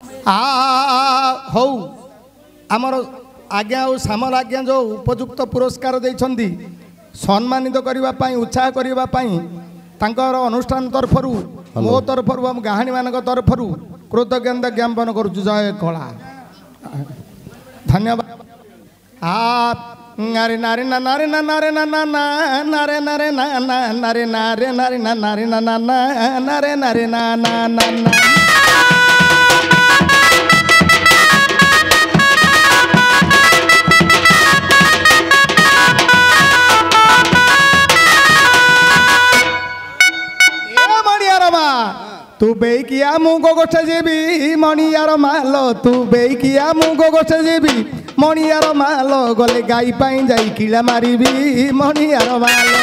हौ आमर आज्ञा और सामल आज्ञा जो उपयुक्त पुरस्कार देइछन्दी सम्मानित करने उत्साह करने अनुष्ठान तरफ मो तरफ गाहाणी मान तरफ कृतज्ञता ज्ञापन करुचु। जय कला धन्यवाद। नारे नारे ना नारे ना नारे ना ना नारे नारे ना ना नारे नारे नारे ना नारे ना ना नारे नारे ना ना ना तू बेकिया मुगो गोठे जीवी मणियार मालो तू बेकिया मुगो गोठे जीवी मणियार मालो गले गाई पाई जाई किला मारिबी मणियार मालो।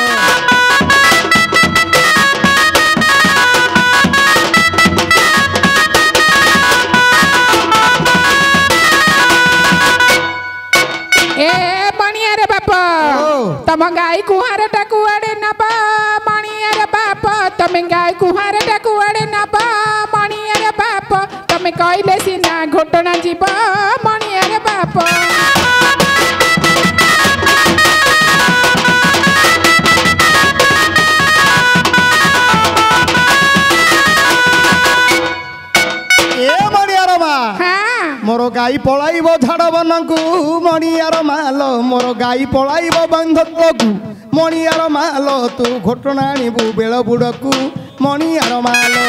ए मणियार बापा तम गाई कुहार टाकुआड़े नबा मणियार बापा तमे गाई कुहार टाकुआड़े नबा मणियार बापा तमे कहले सीना घटना जीव मणियार बापा। मोर गाई पलाइब झाड़ बनकू मणियार मालो मोर गाई पलाइब बंधत्वकू मणियार मालो तू घटना आणबू बेल बुड़कू मणियार मालो।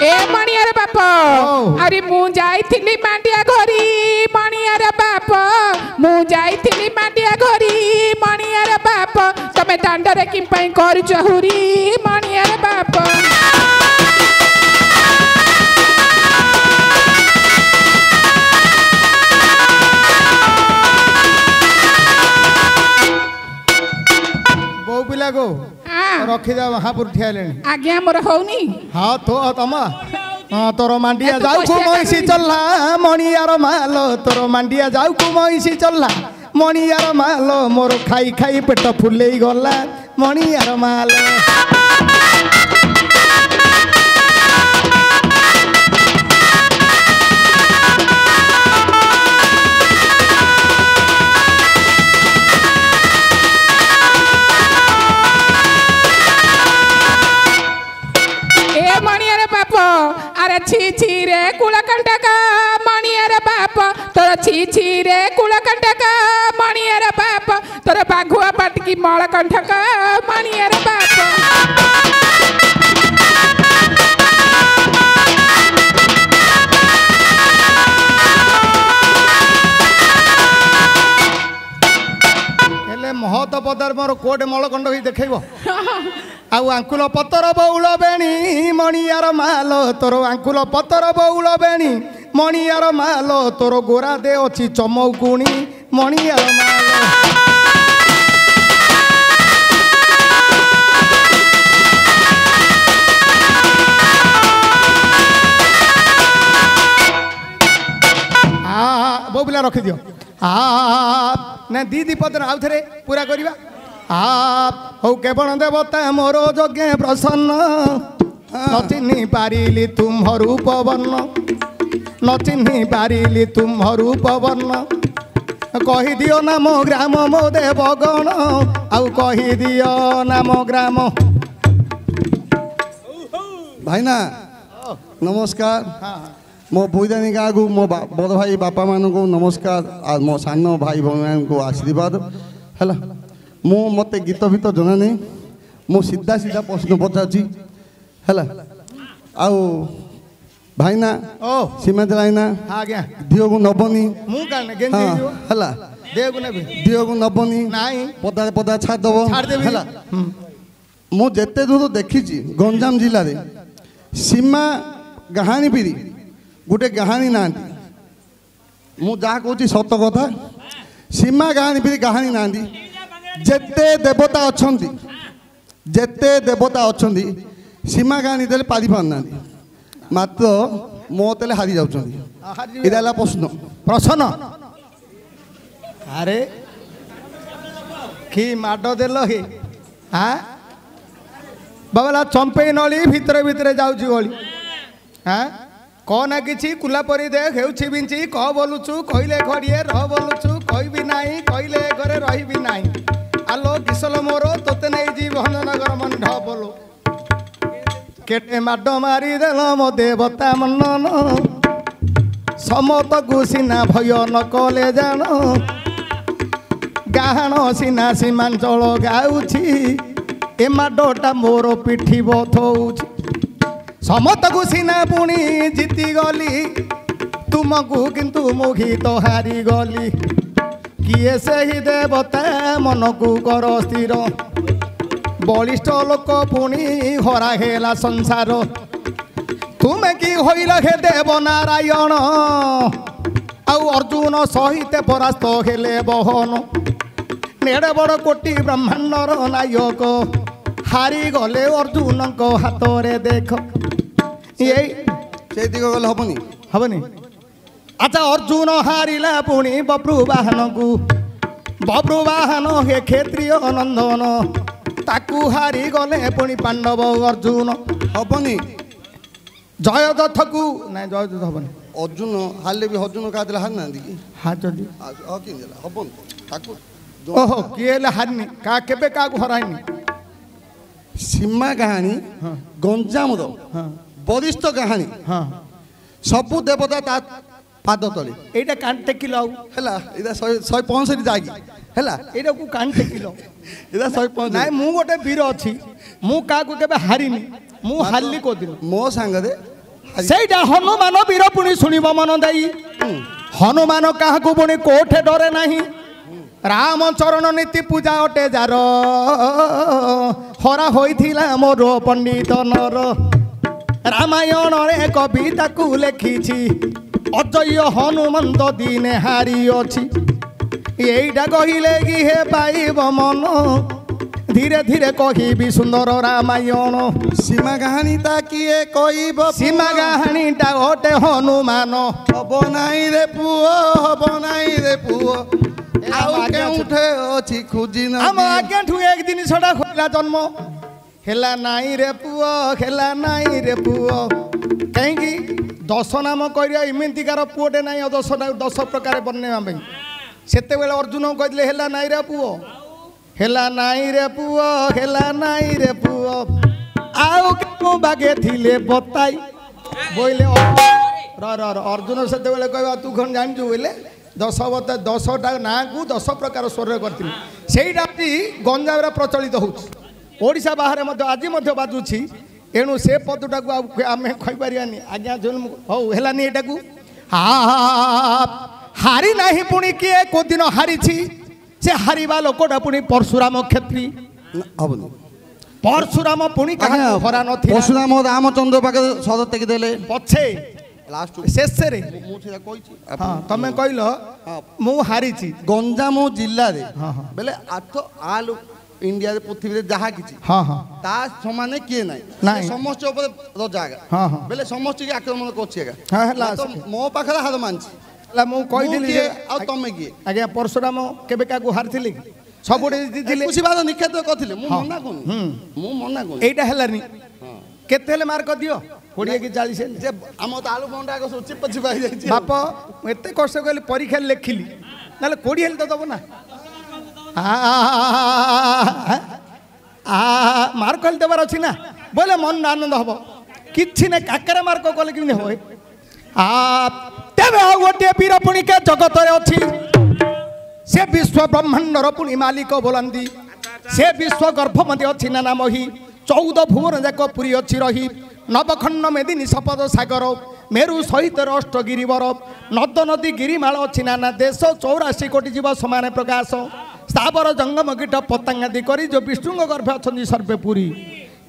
ए मणियार बापा अरे मु जाइथिली मांडिया घरी मणियार बापा मु जाइथिली मांडिया घरी मणियार बापा तमे दांडरे कि पई करछ हुरी मणियार बापा। बो पिला को रखी जा महापुर ठियाले आज्ञा मोर होनी। हाँ तो तमा तोर मांडिया जाऊ को महिषी चल्ला मणियार मालो तोर मांडिया जाऊ को महिषी चल्ला मणियार मालो मोर खाई खाई पेट फुलेई गला मणियार मालो। अरे छी छी रे कुलकंटका मणियार बाप तोर छी छी रे कुलकंटका मणियार बाप तोर बाघुआ पाटकी मळकंठका मणियार बाप। महत पदार मोर कोटे मलकंड ही देखब आउ आंकुल पतर बउल बेणी मणियार मालो तोर आंकुल पतर बउल बेणी मणियार मालो तोर गोरा दे अच्छी चमकुणी मणियार मालो। बोबिला रखी दियो ना दीदी पदर आउ थे पूरा करवा हौ केवल देवता मोर यज्ञ प्रसन्न न चिन्ह पारिली तुम रूप वर्ण न चिन्ह पारिली तुम रूप वर्ण कही दियो नाम ग्राम मो देवगण आउ कही दियो नाम ग्राम। भाईना नमस्कार मो बुईदानी गाँ को मो बड़ भाई बापा मान को नमस्कार आ मो सान भाई भाई मान को आशीर्वाद है मु मत गीत भीत जना नहीं मु सीधा सीधा प्रश्न पचार है आउ भाईना सीमा लाइना दिह को नबनी दिह को नबनी पदा पदा छाड़देव है मु जेते दूर देखी गंजाम जिले में सीमा गाहाणी पीढ़ी गोटे गाहाणी ना मु जहाँ कहूँ सत कथा सीमा गाहाणी पीढ़ी गाहाणी ना जेते देवता अच्छा जेते देवता अच्छा सीमा गाहाणी देले पारि पारना मात्र मो तेले हारी जाउछंदी इदाला प्रश्न प्रश्न अरे कि माड देल हे हाँ बाबा चंपे नली भितर भितर जाऊँगी गली हाँ कौन कि कुला परी देख हेउछि बिंची कह बोलुचु कहले घड़िए रह बोलुचु कहबी नाही कहले घरे रही नाही आलो किसल मोर तोते नहीं जी भंजनगर मंड बोलो केटे माड मारी देल मो देवता मनन समत को सीना भय न कले जान गाहण सीना सीमांचल गाउछि ए माडटा मोर पिठी बथौछि समत को सीना पुणी जीति गली तुमको किंतु मुखी तो हारी गली किए सही देवता मन को कर स्थिर बलिष्ठ लोक पुणी हरा हेला संसार तुम्हें कि होइल हे देव नारायण आउ अर्जुन सहित परास्त हेले बहन नेड़े बड़ कोटि ब्रह्मांडर नायक हारी गले अर्जुन को हाथ रे देख ये दिग गले हबनी हबनी अच्छा अर्जुन हारिला पुणी बब्रुवाहन को बब्रुवाहन हे क्षेत्रीय नंदन ताकू हारी गले पुणी पांडव अर्जुन हबनी जयदत्थ को ना जयदत्थ हबनी अर्जुन हाले भी अर्जुन का हार ना कि हाँ जल्दी हबन ताकू ओहो किए हारनी का केबे का हराइनी सीमा कहानी गंजाम वरिष्ठ कहानी सबू देवता ता पाद तले एटा कान टेकिल आउ हैला इदा 165 जागी हैला एटा को कान टेकिल इदा 165 नाइ मु गोटे वीर अछि मु का को केबे हारिनी मु हारली को दिन मो संग दे सेटा हनुमान वीर पुणी सुनिब मन दाई हनुमान काहा को पुणी कोठे डरे नाही राम चरण नीति पूजा अटे जार हरा होइथिला मोर पंडित नर रामायण रे कविता को लेखिछि अजय हनुमंत दिने हारी अछि एइटा कहिले कि हे पाइब मन धीरे धीरे कहिबी सुंदर रामायण सीमा कहानी ता किए कहब सीमा कहानी ता ओटे हनुमान हब नाई रे पुओ हब नाई रे पुओ आउ के उठे अछि खुजी न हम आज्ञा ठु एक दिन छडा खोला जन्म हेला नाई रे पुओ हेला नाई रे पुओ कहीं की 10 नाम करिया इमितिकार पुओटे नाई 10 प्रकार बन्नेवा पे सेते बेले अर्जुन कहले हेला नाई रे पुओ हेला नाई रे पुओ हेला नाई रे पुओ आउ के बागे थिले बताई बोइले अर्जुन सेते बेले कहबा तू खन जानजु बोले 10टा ना को 10 प्रकार स्वर करथिले सेइटा गंजाम प्रचलित होउछ ओडिशा बाहर मध्य आज मध्य बाजुछि एणु से पदटा को आम कहि पारियानी आज्ञा हौ हेलानी एटा को हारी नाही पुणी किए को दिन हारिछि से हारिबा लोकटा पुणी परशुराम क्षेत्री परशुराम पुणी कहा हरा नथि परशुराम रामचंद्र पाके सद टेक देले पछे लास्ट शेष रे मु सेटा कहिछि हां तमे कहिलो मु हारिछि गंजाम जिल्ला रे बेले आठ आलु इंडिया रे पृथ्वी रे जहा किछि हां हां ता समान किए नाही समस्त ऊपर रजागा हां हां बेले समस्त के आक्रमण कोछिगा हां हला मो पाखरा हार मानछि ला मु कहि दिली आ तमे किए आज्ञा परशुराम केबे का को हारथिले सबुडे दिथिले खुशी बात निखेत कथिले मु मना कोनी मु मना कोनी एटा हेलानी केते हेले मार्क दियो 20 कि 40 जे हम त आलू बंडा को चिप चिपाई जाई बाप एते कष्ट कहली परीक्षा लेखिली नाले 20 हेले तो दबो ना मार्क हेले देबार अछि ना बोले मन आनंद हबो किछि ने काकरे मार्क कले कि होय तेबे गोटे वीर पुणी के जगत रे अछि से विश्व ब्रह्मांडर पुणी मालिक बोलंदी से विश्व गर्भ मध्य अछि ना नाम ही 14 भुवन जाक पुरी अछि रही नवखंड मेदिनी सपद सागर मेरु सहित अष्टगिरी बर नद नदी गिरिमाल अच्छी नाना देश 84 कोटी जीव समान प्रकाश स्थावर जंगम कीट पतंगादि करी जो विष्णु गर्भ अच्छा सर्वे पुरी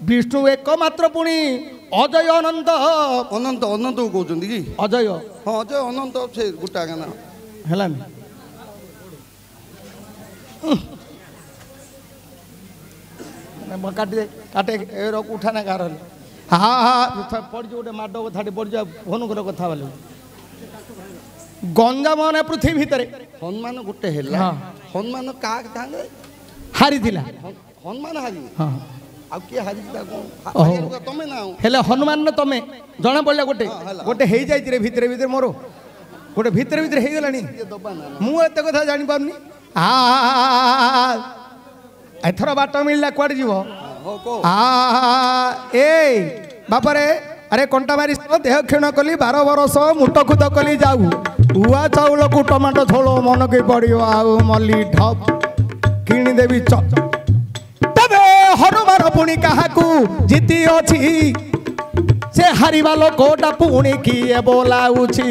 विष्णु एकमात्र पुणी अजय अनंत अनंत अनंत कहते कि अजय हाँ अजय अनंत से गोटा गाना है काटे काटे उठाना कार हाँ हाँ पड़ गोटे माड कथा पड़ जा फोन कर कथा बोले गंजाम पृथ्वी भितर हनुमान गोटे हनुमान क्या ହାରିଥିଲା ହନୁମାନ ହାରି ହଁ ଆଉ କିଏ ହାରିଛି ତାକୁ ତମେ ନା ହେଲେ ହନୁମାନ ନା ତମେ ଜଣା ପଡ଼ିଲା ଗୋଟେ ଗୋଟେ ହେଇଯାଇଛି ରେ ଭିତରେ ଭିତରେ ମୋର ଗୋଟେ ଭିତରେ ଭିତରେ ହେଇଗଲାଣି ମୁଁ ଏତେ କଥା ଜାଣିପାରୁନି ଏଥର ବାଟ ମିଳିଲା କୁଆଡ଼େ ଯିବ ଏଇ ବାପାରେ ଆରେ କଣ୍ଟା ମାରି ଦେହ କ୍ଷୀଣ କଲି 12 ବର୍ଷ ମୁଟ ଖୁଦ କଲି ଯାଉ ଉଆ ଚାଉଳକୁ ଟମାଟୋ ଝୋଳ ମନକେ ପଡ଼ିବ ଆଉ ମଲ୍ଲି ଢପ୍ କିଣିଦେବି ତେବେ ହନୁମାନ ପୁଣି କାହାକୁ ଜିତି ଅଛି ସେ ହାରିବା ଲୋକଟା ପୁଣି କିଏ ବୋଲାଉଛି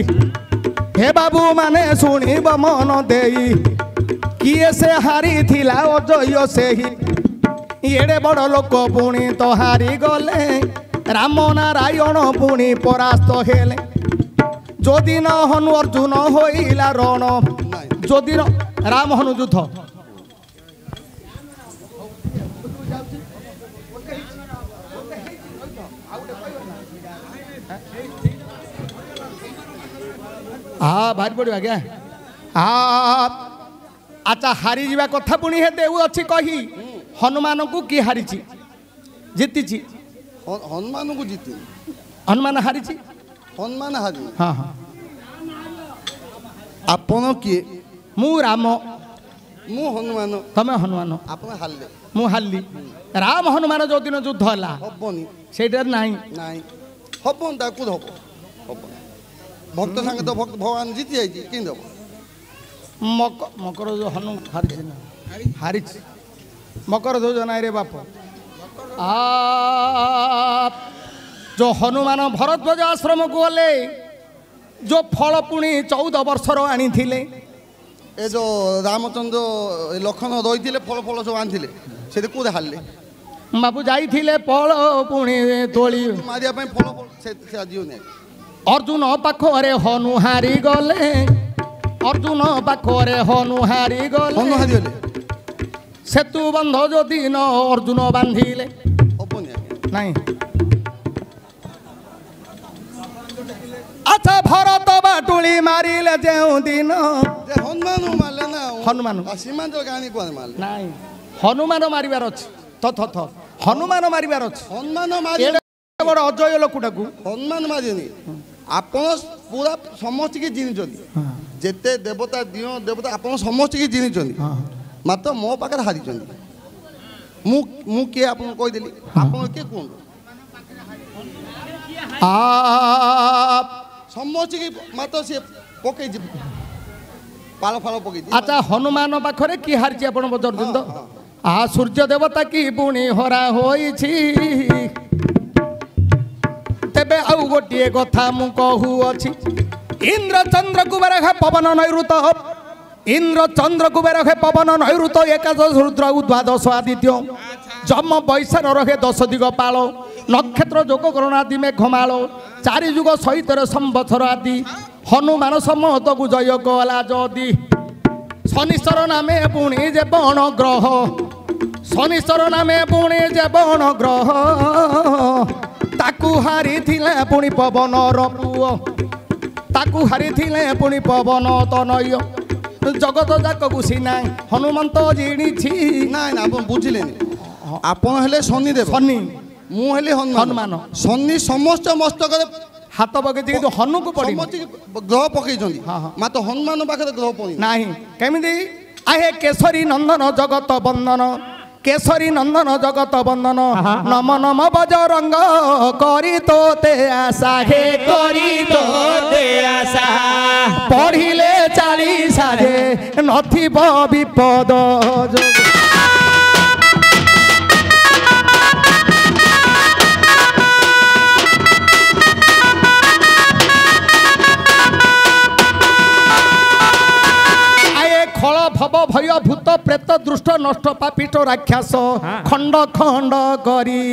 ହେ ବାବୁ ମାନେ ଶୁଣିବ ମନ ଦେଇ କିଏ ସେ ହାରିଥିଲା ଅଜୟ ସେହି ଏଡ଼େ ବଡ଼ ଲୋକ ପୁଣି ତ ହାରିଗଲେ ରାମ ନାରାୟଣ ପୁଣି ପରାସ୍ତ ହେଲେ ଯଦି ନ ହନୁ ଅର୍ଜୁନ ହୋଇଲା ରଣ ଯଦି ରାମ ହନୁ ଯୁଦ୍ଧ ବାହାରି ପଡ଼ିବ ଆଜ୍ଞା ଆଚ୍ଛା ହାରିଯିବା କଥା ପୁଣି ହେ ଦେଉଅଛି କହି ହନୁମାନଙ୍କୁ କିଏ ହାରିଛି ଜିତିଛି ହନୁମାନଙ୍କୁ ଜିତି ହନୁମାନ ହାରିଛି ହନୁମାନ ହାରି ହଁ ହଁ ଆପଣ କିଏ ମୁଁ ରାମ ମୁଁ ହନୁମାନ ତମେ ହନୁମାନ ଆପଣ ହାରିଲେ ମୁଁ ହାରିଲି ରାମ ହନୁମାନ ଯୋଉଦିନ ଯୁଦ୍ଧ ହେଲା ହବନି ସେଇଟାରେ ନାହିଁ ନାହିଁ ହବନି ତାକୁ ହବ ହବନି ଭକ୍ତ ସାଙ୍ଗେ ତ ଭଗବାନ ଜିତି ଯାଇଛି କେମିତି ହବ ମକର ହନୁ ହାରିଛି ନା ହାରିଛି ମକର ଯୋଜନା ରେ ବାପ जो हनुमान भरद्वाज आश्रम को गले जो फल पुणी 14 वर्षर आनी ए जो रामचंद्र लखन रही फल फल सब आनी से कौन हारे बाबू जाइए फल पुणी तोली मारिया फल अर्जुन पाखरे हनु हारी गले अर्जुन पाखरे हनु हारी गले सेतु बंध जो दिन अर्जुन बांधिले नहीं अच्छा भरत बाटुली मारिले जो दिन हनुमान मारले ना हनुमान सीमांचल कहानी कौन मारले नहीं हनुमान मारिबार अछि थ हनुमान मारिबार अछि हनुमान मारि बड़ अजय लोकटा को हनुमान मारिनी आपण पूरा समस्त की जिनी जेते देवता दियो देवता आपण समस्त की जिनी मात्र मो पाखे हारी मुझे आपको कहीदेली आप किए कहूँ समस्त की मात्र सी पकई पाल फाल पकई अच्छा हनुमान पाखरे कि हारी आप पचार तो सूर्य देवता की पुणी हरा होई तेबे आउ गोटे कथा मु कहूअछि इंद्र चंद्र कुबेर पवन नैऋत इंद्र चंद्र कुबेर पवन नैऋत एकादश रुद्र द्वादश आदित्य जम बैशार रहे 10 दिग पाल नक्षत्र जोग करणादि मेघमाल 4 युग सहित संवत्सर आदि हनुमान समत को जय कला जदि शनिश्चर नामे पुणी जे बण ग्रह शनिश्चर नामे पुणी जे बण ग्रह ताकू हारी थिले पुणी पवन रुओ ताकू हारी थिले पुणी पवन तनय जगत जाक घुसीना हनुमंत जिणी ना बुझिले आपण हेले शनि देव शनि मु हेले हनुमान शनि समस्त मस्तक हाथ पकई कि हनु को पड़ी ग्रह पकई मात्र हनुमान पाखे ग्रह पड़ी ना केमी आहे केसरी नंदन जगत बंदन केसरी नंदन जगत बंदन नम नम बजरंग करी तोते आशा हे करी तोते आशा पढ़िले 40 रे नथिब विपद खल भव भय भूत प्रेत दुष्ट नष्ट पापिष्ट राक्षस खंड खंड करी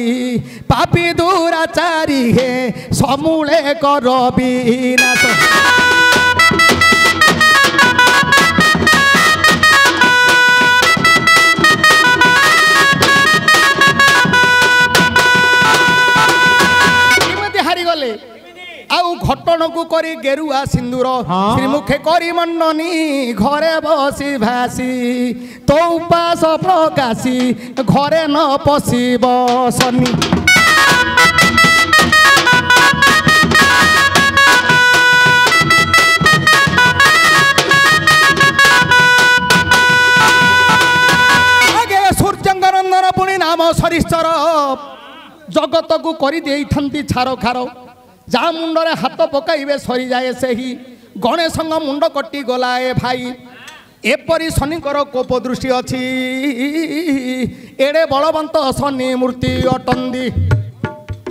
पापी दुराचारी हे समूले कर विनाश हारी गले आउ घट रावण को करी गेरुआ सिंदूर श्रीमुखे करी मंडनी घरे बसी भासी तो उपास प्रकाशी घरे न पशिब शनि सूर्यंगनंदन पुणी नाम सरिश्चर जगत को करी देइथंती छार खार जा मुंडरे हाथ पकाइबे सरी जाए से ही गणेश मुंड कटि गला ए भाई एपरी शनिकर कोप दृष्टि अच्छी एड़े बलवंत शनि मूर्ति अटंदी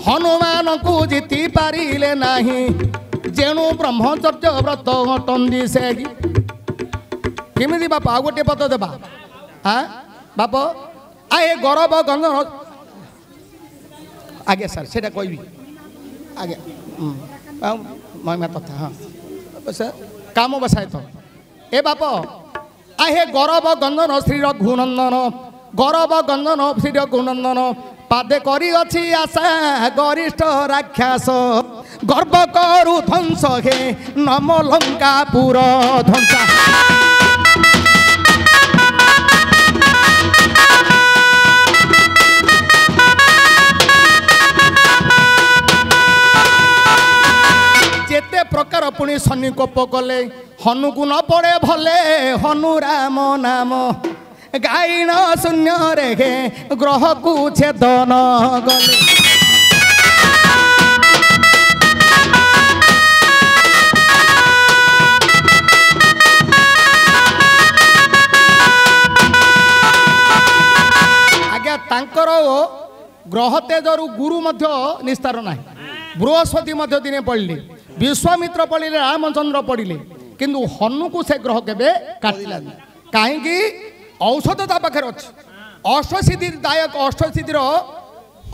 हनुमान को जीति पारिले नाही जेणु ब्रह्मचर्य व्रत अटंदी से केमिति बापा आ गोटे पद देबा हाँ बाप आए गौरव गंधन आगे सर से कहबी आगे महिमा तथा हाँ सर काम बसाए तो ए बाप आहे गौरव गंधन श्री रघुनंदन गौरव गंधन श्री रघुनंदन पादे करी अछि आशा गरिष्ठ राक्षस गर्व करु ध्वंस हे नम लंकापुर ध्वंसा प्रकार पुणी शनि कोप कले हनु को न पड़े भले हनु राम नाम गायन शून्य रे ग्रह को छेदन गले आज्ञा तांकर ग्रह तेजरु गुरु मध्य निस्तार ना बृहस्पति मध्य दिने पड़े विश्वामित्र पढ़िले रामचंद्र पढ़िले किंतु हनु को से ग्रह केबे काटिला कहीं औषध ता पाखे अच्छे अष्टसिद्धिदायक अष्टसिद्धिर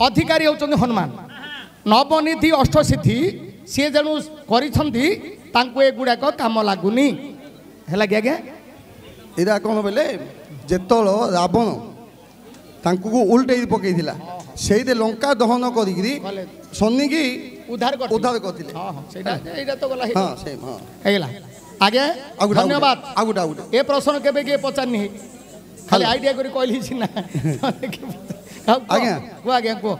अधिकारी होचंदी हनुमान नवनिधि अष्टसिद्धि सी जेणु करुड़ाक कम लगुनि है कि आज्ञा इरा कौन बोले जेत रावण तांकु उल्टे पकई से लंका दहन करी शनि की उद्धार करथिले आगे धन्यवाद ए प्रश्न केबे के पचारनी खाली आइडिया करी कहली छी ना आज्ञा को